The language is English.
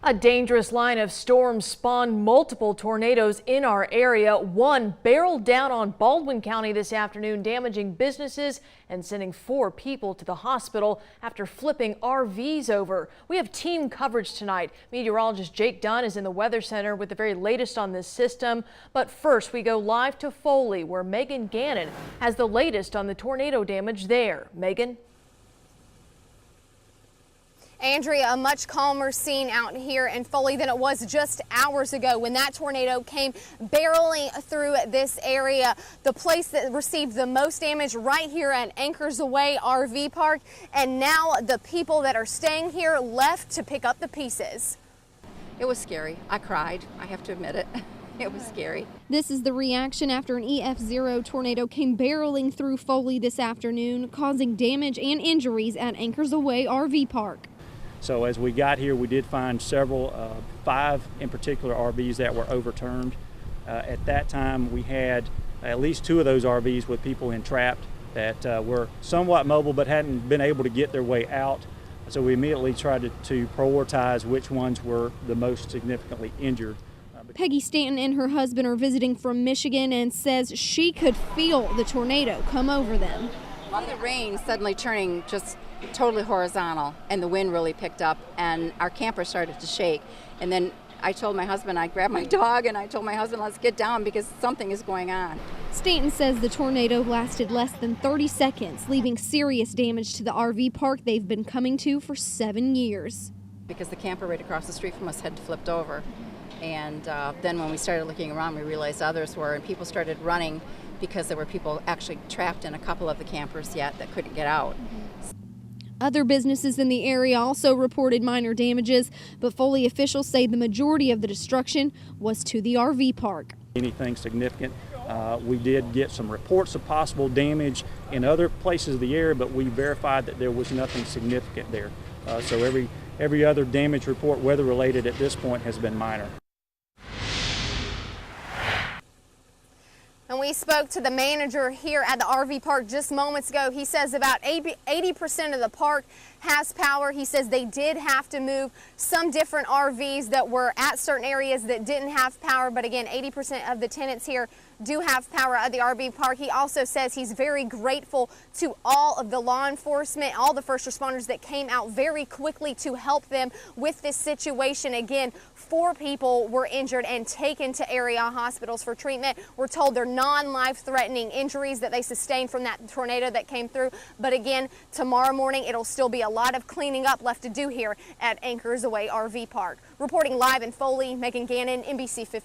A dangerous line of storms spawned multiple tornadoes in our area. One barreled down on Baldwin County this afternoon, damaging businesses and sending 4 people to the hospital after flipping RVs over. We have team coverage tonight. Meteorologist Jake Dunn is in the Weather Center with the very latest on this system. But first, we go live to Foley, where Megan Gannon has the latest on the tornado damage there. Megan? Andrea, a much calmer scene out here in Foley than it was just hours ago when that tornado came barreling through this area. The place that received the most damage right here at Anchors Away RV Park, and now the people that are staying here left to pick up the pieces. It was scary. I cried. I have to admit it. It was scary. This is the reaction after an EF0 tornado came barreling through Foley this afternoon, causing damage and injuries at Anchors Away RV Park. So as we got here, we did find several, 5 in particular RVs that were overturned. At that time, we had at least 2 of those RVs with people entrapped that were somewhat mobile but hadn't been able to get their way out. So we immediately tried to prioritize which ones were the most significantly injured. Peggy Stanton and her husband are visiting from Michigan and says she could feel the tornado come over them. The rain suddenly turning just totally horizontal, and the wind really picked up, and our camper started to shake. And then I told my husband, I grabbed my dog and I told my husband, let's get down because something is going on. Stanton says the tornado lasted less than 30 seconds, leaving serious damage to the RV park they've been coming to for 7 years. Because the camper right across the street from us had flipped over. And then when we started looking around, we realized others were, and people started running because there were people actually trapped in a couple of the campers yet that couldn't get out. Other businesses in the area also reported minor damages, but Foley officials say the majority of the destruction was to the RV park. Anything significant, we did get some reports of possible damage in other places of the area, but we verified that there was nothing significant there. So every other damage report, weather related at this point, has been minor. And we spoke to the manager here at the RV park just moments ago. He says about 80% of the park has power. He says they did have to move some different RVs that were at certain areas that didn't have power. But again, 80% of the tenants here do have power at the RV park. He also says he's very grateful to all of the law enforcement, all the first responders that came out very quickly to help them with this situation. Again, 4 people were injured and taken to area hospitals for treatment. We're told they're non-life-threatening injuries that they sustained from that tornado that came through. But again, tomorrow morning, it'll still be a lot of cleaning up left to do here at Anchors Away RV Park. Reporting live in Foley, Megan Gannon, NBC 15.